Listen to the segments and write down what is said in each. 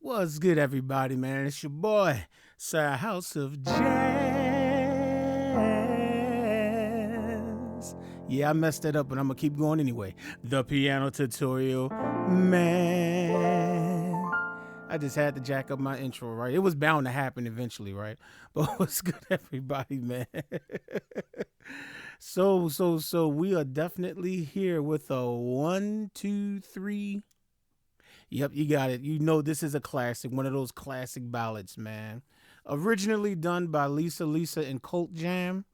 What's good, everybody, man? It's your boy, Sir House of Jazz. Yeah, I messed that up, but I'm gonna keep going anyway. The piano tutorial, man. I just had to jack up my intro, right? It was bound to happen eventually, right? But what's good, everybody, man? So we are definitely here with a 1, 2, 3. Yep, you got it. You know this is a classic, one of those classic ballads, man. Originally done by Lisa and Colt Jam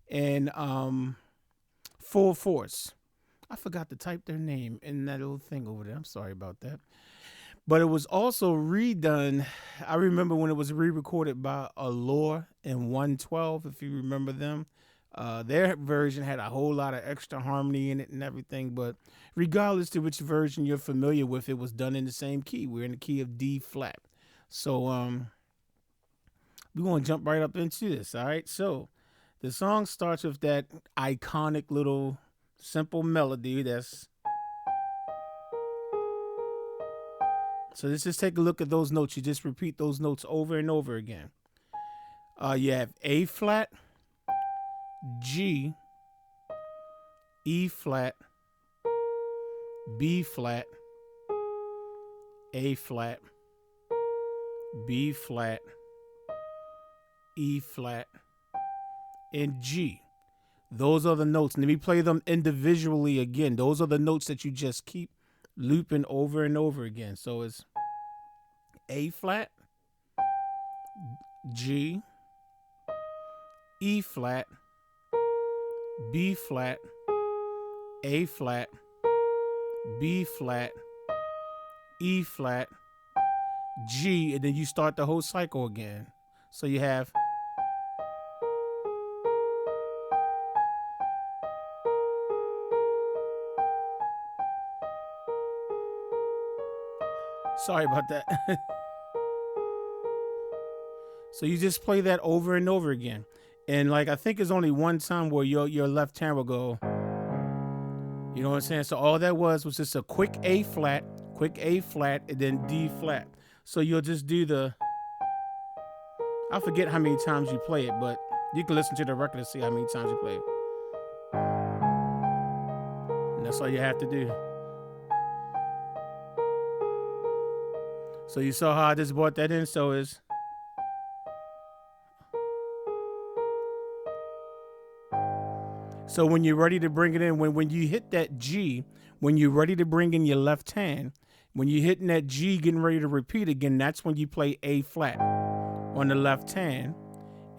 and Full Force. I forgot to type their name in that little thing over there. I'm sorry about that. But it was also redone. I remember when it was re-recorded by Allure and 112, if you remember them. Their version had a whole lot of extra harmony in it and everything, but regardless to which version you're familiar with, it was done in the same key. We're in the key of D flat. So we're going to jump right up into this, all right? So the song starts with that iconic little simple melody that's... So let's just take a look at those notes. You just repeat those notes over and over again. You have A flat, G, E flat, B flat, A flat, B flat, E flat, and G. Those are the notes. Let me play them individually again. Those are the notes that you just keep looping over and over again. So it's A flat, G, E flat, B flat, A flat, B flat, E flat, G, and then you start the whole cycle again. So you have... Sorry about that. So you just play that over and over again. And like, I think there's only one time where your left hand will go, you know what I'm saying? So all that was just a quick A flat, and then D flat. So you'll just do the... I forget how many times you play it, but you can listen to the record and see how many times you play it. And that's all you have to do. So you saw how I just brought that in, so it's... So when you're ready to bring it in, when you hit that G, when you're ready to bring in your left hand, when you're hitting that G, getting ready to repeat again, that's when you play A flat on the left hand.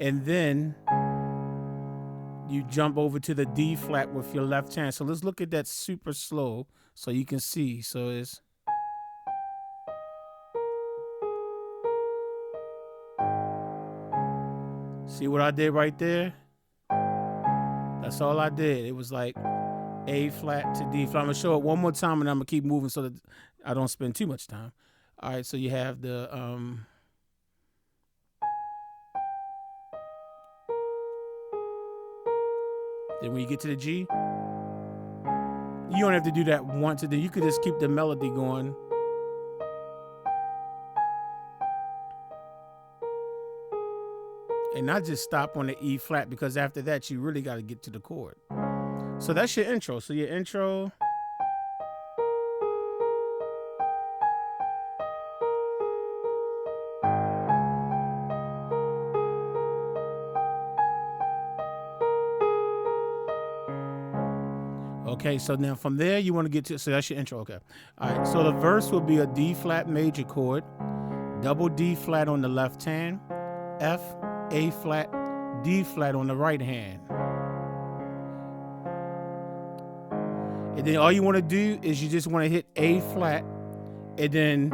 And then you jump over to the D flat with your left hand. So let's look at that super slow so you can see. So it's... See what I did right there? That's all I did. It was like A flat to D flat. I'm going to show it one more time and I'm going to keep moving so that I don't spend too much time. All right, so you have the... Then when you get to the G, you don't have to do that once. Then you could just keep the melody going. And not just stop on the E flat, because after that, you really got to get to the chord. So that's your intro. So your intro... Okay, so now from there, you want to get to... So that's your intro, okay. All right, so the verse will be a D flat major chord, double D flat on the left hand, F, A flat, D flat on the right hand. And then all you want to do is you just want to hit A flat and then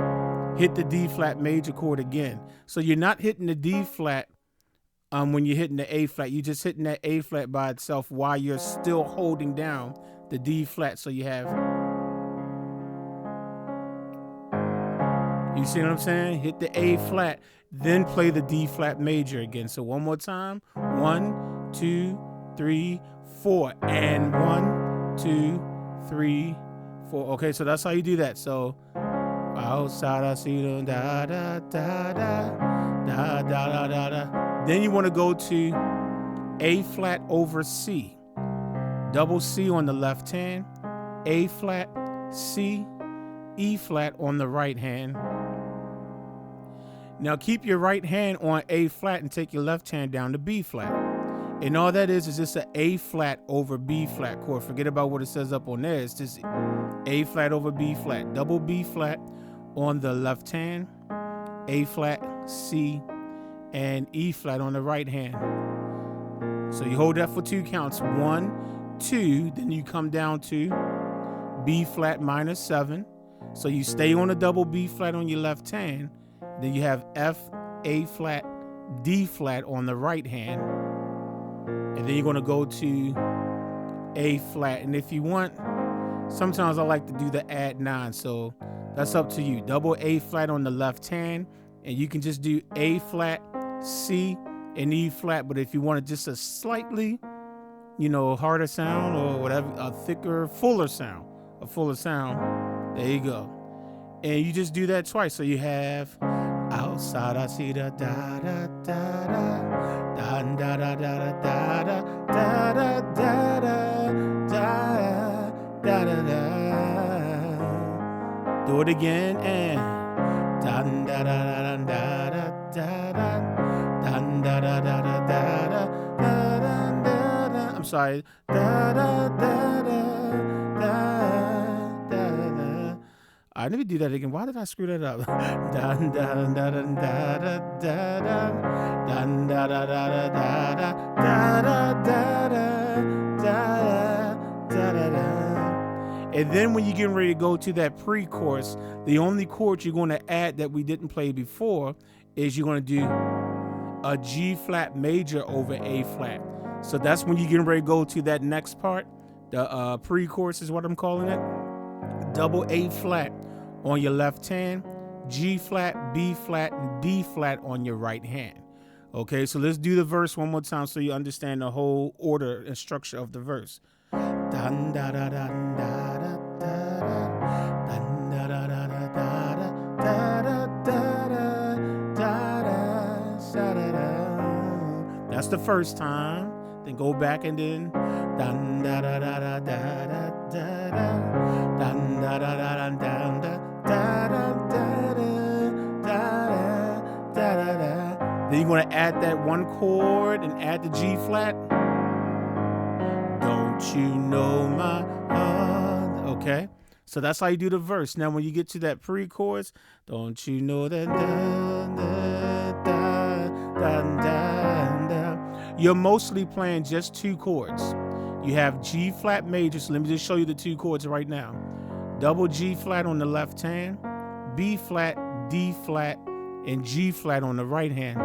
hit the D flat major chord again. So you're not hitting the D flat when you're hitting the A flat. You're just hitting that A flat by itself while you're still holding down the D flat. So you have... You see what I'm saying? Hit the A flat, then play the D flat major again. So one more time. 1, 2, 3, 4. And 1, 2, 3, 4. Okay, so that's how you do that. So Outside I see the da da da da da da da da da. Then you want to go to A flat over C. Double C on the left hand, A flat, C, E flat on the right hand. Now keep your right hand on A flat and take your left hand down to B flat. And all that is just an A flat over B flat chord. Forget about what it says up on there. It's just A flat over B flat. Double B flat on the left hand, A flat, C, and E flat on the right hand. So you hold that for 2 counts. 1, 2, then you come down to B flat minor 7. So you stay on the double B flat on your left hand. Then you have F, A flat, D flat on the right hand. And then you're going to go to A flat. And if you want, sometimes I like to do the add 9. So that's up to you. Double A flat on the left hand. And you can just do A flat, C, and E flat. But if you want just a slightly, harder sound or whatever, a thicker, fuller sound, there you go. And you just do that twice. So you have outside I see the da da da da da da da da da da da da da da da da. Do it again and da da da da da da da da da da da da. I'm sorry. Da da da da da. Let me do that again. Why did I screw that up? Dun, dun, dun, dun, da, da, da, da. Dun, da, da, da, da, da, da, da, da, da, da, da. And then when you're getting ready to go to that pre-chorus, the only chord you're going to add that we didn't play before is you're going to do a G flat major over A flat. So that's when you're getting ready to go to that next part. The pre-chorus is what I'm calling it. Double A flat on your left hand, G flat, B flat, and D flat on your right hand. Okay, so let's do the verse one more time so you understand the whole order and structure of the verse. Dun, da, da, da, da, da, da, dun, da, da, da, da, da, da, da, da, da, da. That's the first time. Then go back and then dun, da, da, da, da, da, da, da, dun, da, da, da, da, da, da. Then you're going to add that one chord and add the G flat. Don't you know my heart? Okay, so that's how you do the verse. Now when you get to that pre-chorus, don't you know that you're mostly playing just 2 chords. You have G flat major, so let me just show you the 2 chords right now. Double G flat on the left hand, B flat, D flat, and G flat on the right hand.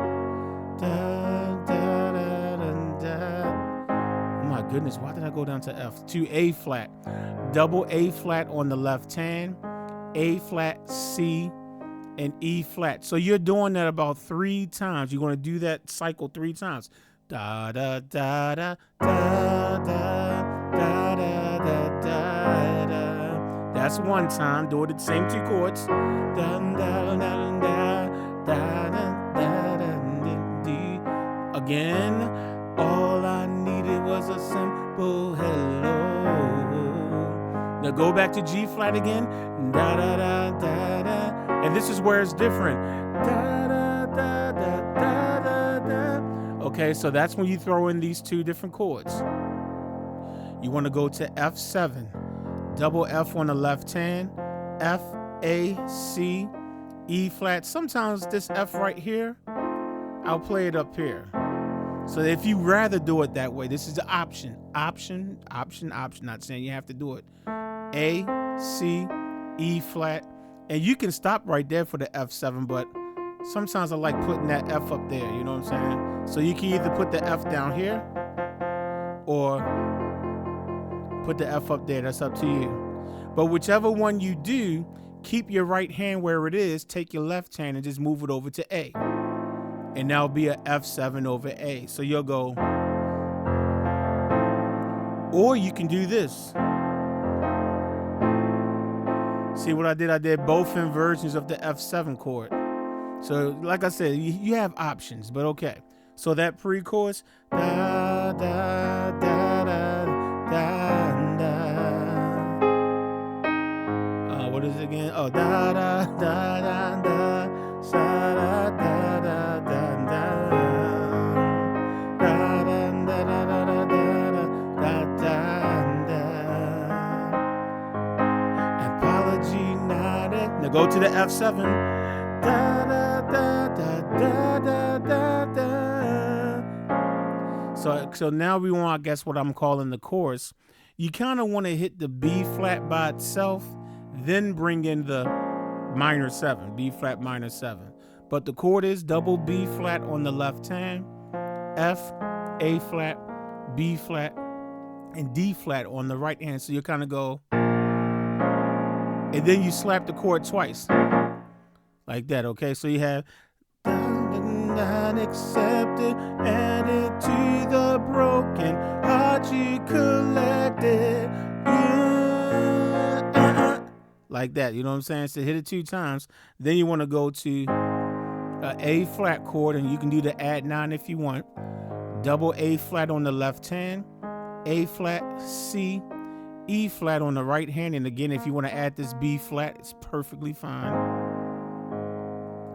Da, da, da, da, da. Oh my goodness, why did I go down to F? To A flat. Double A flat on the left hand, A flat, C, and E flat. So you're doing that about 3 times. You're going to do that cycle 3 times. Da da da da da da da da da da. That's one time. Do it at the same 2 chords. Dun, dun, dun, dun, dun, dun, dun, dun. Again, all I needed was a simple hello. Now go back to G flat again. Da da da da da. And this is where it's different. Da da da da da da da. Okay, so that's when you throw in these 2 different chords. You want to go to F7. Double F on the left hand, F, A, C, E flat. Sometimes this F right here, I'll play it up here. So if you rather do it that way, this is the option. Option. Not saying you have to do it. A, C, E flat. And you can stop right there for the F7, but sometimes I like putting that F up there, you know what I'm saying? So you can either put the F down here or put the F up there. That's up to you. But whichever one you do, keep your right hand where it is, take your left hand and just move it over to A. And that'll be a F7 over A. So you'll go, or you can do this. See what I did? I did both inversions of the F7 chord. So like I said, you have options, but okay. So that pre-chorus, da da da da da da. What is it again? Oh, da da da da da, sa da da da da da, da da da da da da da da. Apology not it. Now go to the F7. Da da da da da da da. So now we want, I guess, what I'm calling the chorus. You kind of want to hit the B flat by itself, then bring in the minor 7, B flat minor 7. But the chord is double B flat on the left hand, F, A flat, B flat, and D flat on the right hand. So you kind of go, and then you slap the chord twice, like that. Okay, so you have not accepted, added to the broken heart you collected. Like that, you know what I'm saying? So hit it 2 times. Then you want to go to A flat chord, and you can do the add 9 if you want. Double A flat on the left hand, A flat, C, E flat on the right hand. And again, if you want to add this B flat, it's perfectly fine.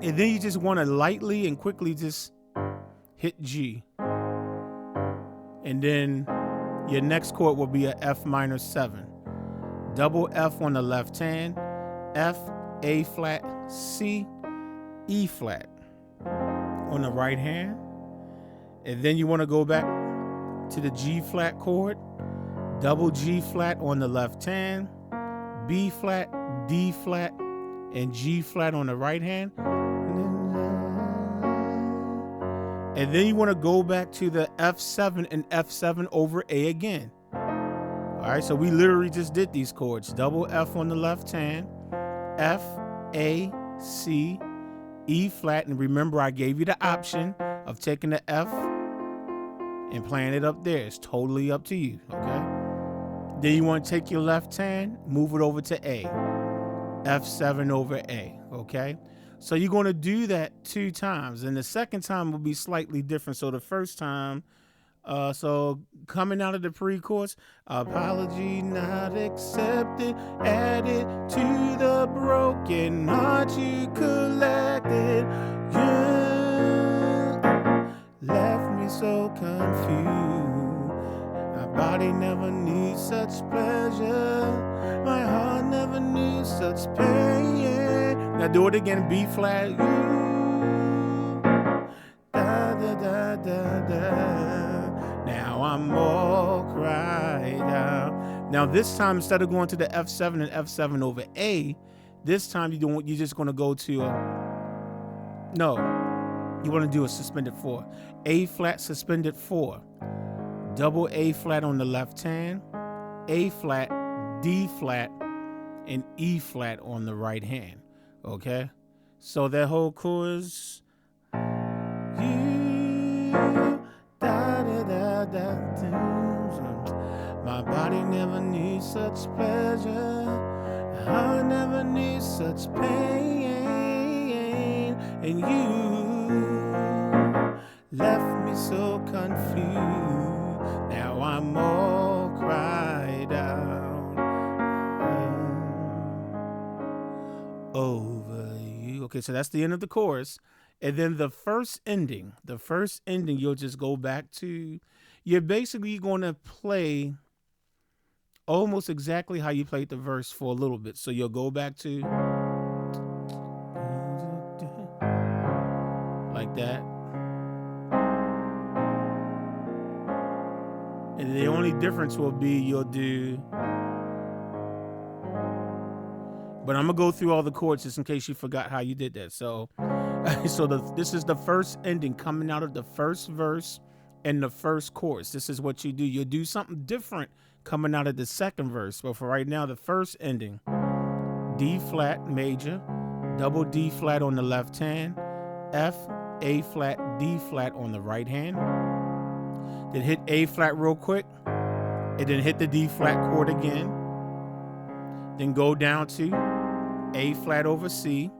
And then you just want to lightly and quickly just hit G. And then your next chord will be a F minor 7. Double F on the left hand, F, A flat, C, E flat on the right hand. And then you want to go back to the G flat chord, double G flat on the left hand, B flat, D flat, and G flat on the right hand. And then you want to go back to the F7 and F7 over A again. All right, so we literally just did these chords. Double F on the left hand, F, A, C, E flat. And remember, I gave you the option of taking the F and playing it up there. It's totally up to you, okay? Then you want to take your left hand, move it over to A. F7 over A, okay? So you're going to do that 2 times. And the second time will be slightly different. So the first time, so coming out of the pre-chorus, apology not accepted, added to the broken heart you collected. You left me so confused. My body never knew such pleasure. My heart never knew such pain. Now do it again, B flat. You, da da da da da. Now I'm all cried out. Now this time, instead of going to the F7 and F7 over A, this time you're just going to go to you want to do a suspended 4. A flat suspended 4. Double A flat on the left hand, A flat, D flat, and E flat on the right hand. Okay? So that whole chorus, you, da da da da da. My body never knew such pleasure. I never knew such pain. And you left me so confused. Now I'm all cried out over you. Okay, so that's the end of the chorus. And then the first ending, you'll just go back to, you're basically going to play almost exactly how you played the verse for a little bit. So you'll go back to like that. And the only difference will be you'll do, but I'm gonna go through all the chords just in case you forgot how you did that. So, this is the first ending coming out of the first verse and the first chorus. This is what you do. You'll do something different coming out of the second verse. But for right now, the first ending, D flat major, double D flat on the left hand, F, A flat, D flat on the right hand. Then hit A flat real quick, and then hit the D flat chord again. Then go down to A flat over C,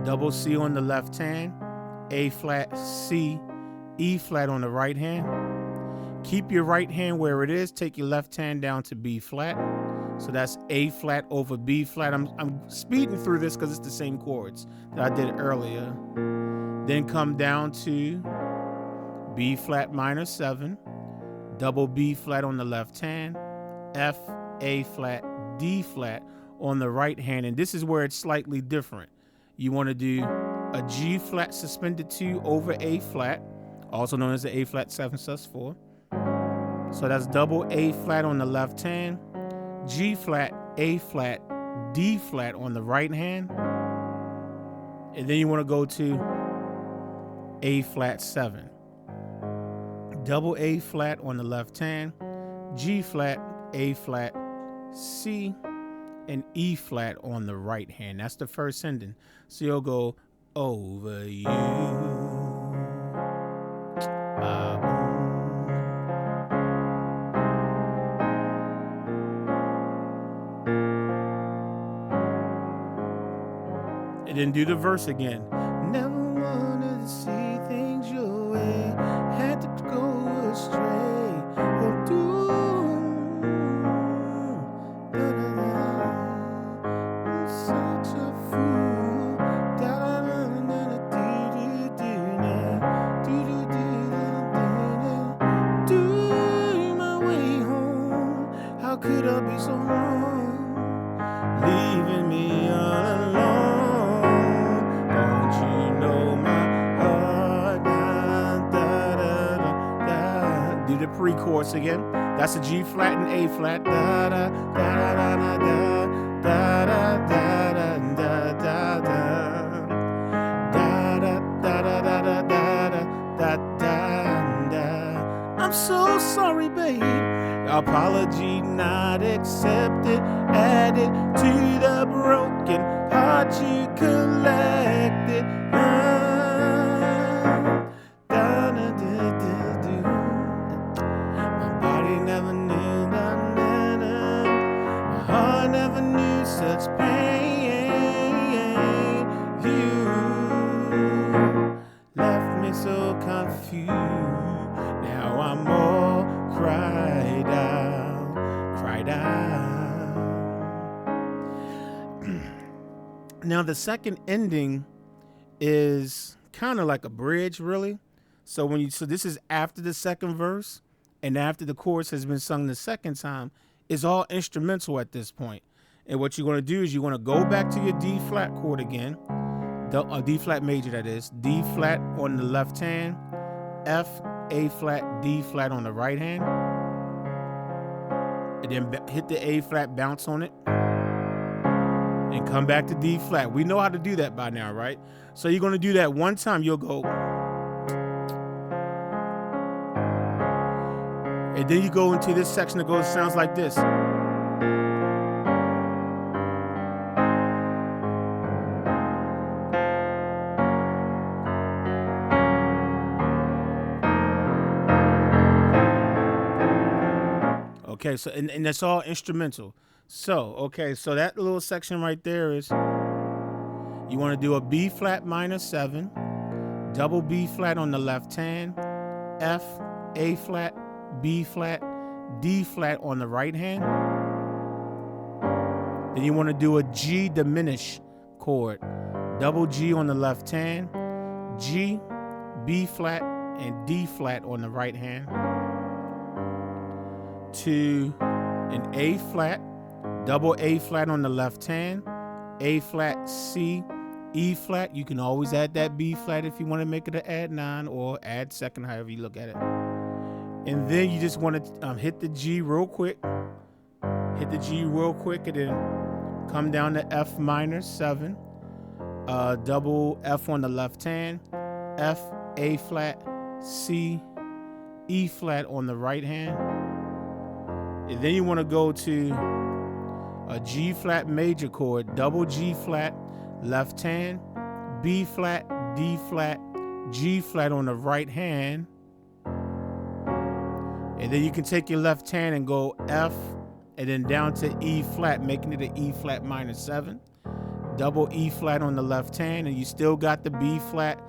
double C on the left hand, A flat, C, E flat on the right hand. Keep your right hand where it is. Take your left hand down to B flat. So that's A flat over B flat. I'm speeding through this because it's the same chords that I did earlier. Then come down to B flat minor 7, double B flat on the left hand, F, A flat, D flat on the right hand. And this is where it's slightly different. You want to do a G flat suspended 2 over A flat, also known as the A flat 7 sus4. So that's double A flat on the left hand, G flat, A flat, D flat on the right hand. And then you want to go to A flat 7. Double A flat on the left hand, G flat, A flat, C, and E flat on the right hand. That's the first ending. So you'll go over you. And then do the verse again. Never wanted to see things your way, had to go astray. Oh, do I'm such a fool. Do my way home. How could I be so wrong? Leaving me all alone. Do the pre-chorus again. That's a G flat and A flat. Da da da da da da da da da da da da da da da. I'm so sorry, babe. Apology not accepted. Added to the broken heart you collected. Such pain, you left me so confused. Now I'm all cried out, cried out. Now the second ending is kind of like a bridge, really. So this is after the second verse, and after the chorus has been sung the second time, it's all instrumental at this point. And what you're going to do is you're going to go back to your D flat chord again, the D flat major that is, D flat on the left hand, F, A flat, D flat on the right hand, and then hit the A flat, bounce on it, and come back to D flat. We know how to do that by now, right? So you're going to do that one time. You'll go, and then you go into this section that sounds like this. Okay, so and that's all instrumental. So, okay, so that little section right there is, you want to do a B flat minor 7, double B flat on the left hand, F, A flat, B flat, D flat on the right hand. Then you want to do a G diminish chord, double G on the left hand, G, B flat, and D flat on the right hand, to an A flat, double A flat on the left hand, A flat, C, E flat. You can always add that B flat if you want to make it an add 9 or add second, however you look at it. And then you just want to hit the G real quick. Hit the G real quick and then come down to F minor 7, double F on the left hand, F, A flat, C, E flat on the right hand. And then you want to go to a G flat major chord, double G flat, left hand, B flat, D flat, G flat on the right hand. And then you can take your left hand and go F and then down to E flat, making it an E flat minor 7, double E flat on the left hand, and you still got the B flat,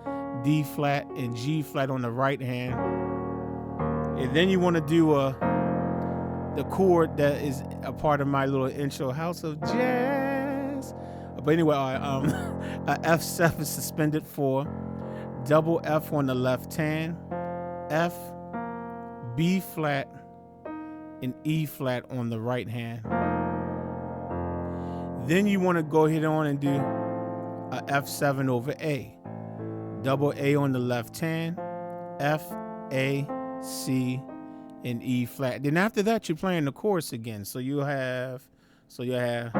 D flat, and G flat on the right hand. And then you want to do the chord that is a part of my little intro, House of Jazz. But anyway, a F7 suspended 4, double F on the left hand, F, B flat, and E flat on the right hand. Then you want to go ahead on and do a F7 over A, double A on the left hand, F, A, C, and E flat. Then after that, you're playing the chorus again. So you'll have, and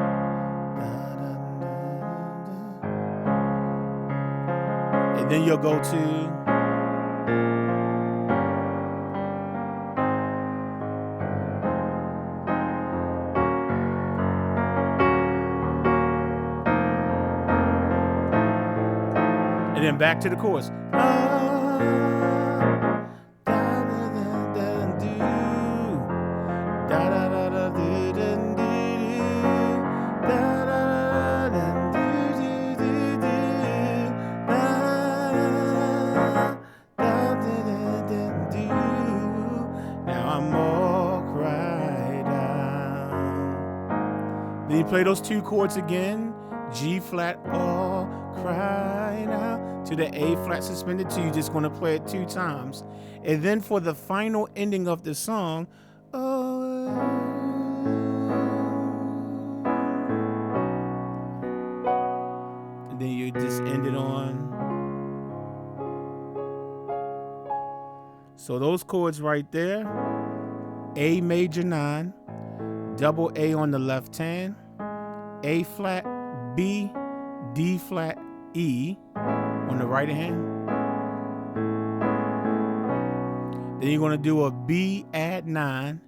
then you'll go to, and then back to the chorus. Then you play those two chords again, G flat, all cry out, to the A flat suspended 2. You're just going to play it 2 times. And then for the final ending of the song, and then you just end it on. So those chords right there, A major 9, double A on the left hand, A flat, B, D flat, E on the right hand. Then you're going to do a B add 9,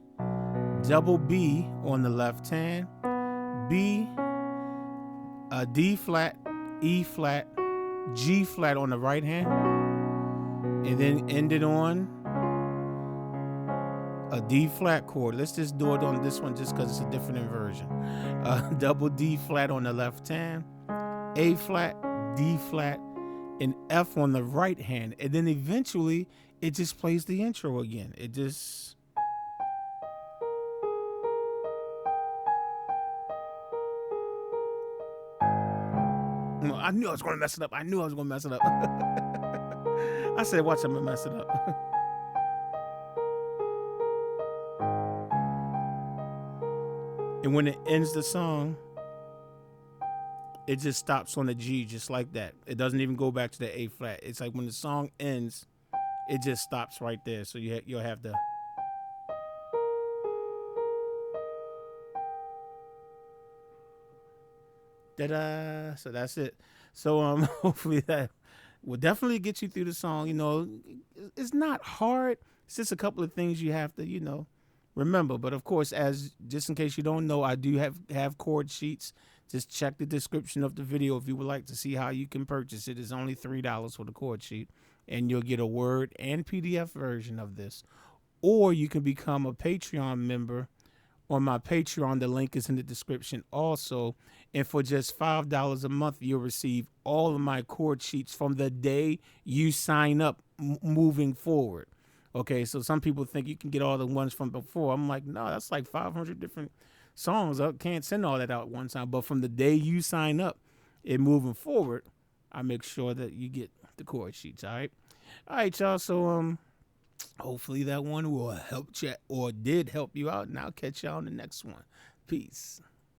double B on the left hand, B, a D flat, E flat, G flat on the right hand, and then end it on a D flat chord. Let's just do it on this one just because it's a different inversion. Double D flat on the left hand, A flat, D flat, and F on the right hand. And then eventually it just plays the intro again. It just... I knew I was going to mess it up. I said, watch, I'm going to mess it up. And when it ends the song, it just stops on the G just like that. It doesn't even go back to the A flat. It's like when the song ends, it just stops right there. So you'll have to... Da-da. So that's it. So hopefully that will definitely get you through the song. You know, it's not hard. It's just a couple of things you have to, remember. But of course, just in case you don't know, I do have chord sheets. Just check the description of the video if you would like to see how you can purchase it. It's only $3 for the chord sheet, and you'll get a Word and PDF version of this. Or you can become a Patreon member on my Patreon. The link is in the description also. And for just $5 a month, you'll receive all of my chord sheets from the day you sign up moving forward. Okay, so some people think you can get all the ones from before. I'm like, no, that's like 500 different songs. I can't send all that out one time. But from the day you sign up and moving forward, I make sure that you get the chord sheets, all right? All right, y'all, so hopefully that one will help you or did help you out, and I'll catch y'all on the next one. Peace.